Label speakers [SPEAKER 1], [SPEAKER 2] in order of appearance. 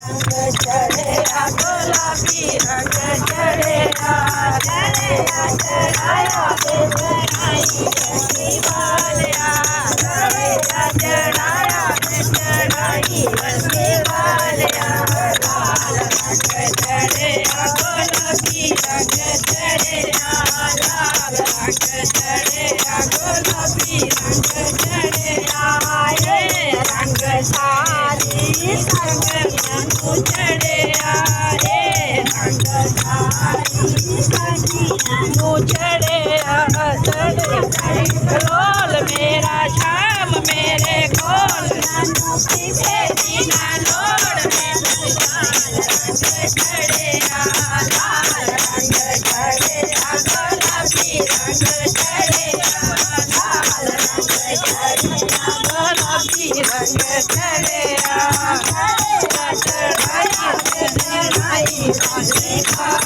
[SPEAKER 1] रंग चढ़या गुलाबी रंग चढ़या चढ़या चढ़ाया चढ़ाई रसी वालिया चढ़या चढ़ाया चढ़ाई रसी वालिया लाल रंग चढ़या गुलाबी रंग चढ़या लाल रंग चढ़या गुलाबी रंग चढ़या रंग सारी संग चढ़या रे रंग सारी संगियां चढ़या लोल मेरा शाम मेरे कोल नानू किसे दीना लोड़ लाल रंग चढ़या लाल रंग चढ़या गुलाबी रंग चढ़या लाल रंग चढ़या गुलाबी रंग चढ़या चढ़ाई चढ़ाई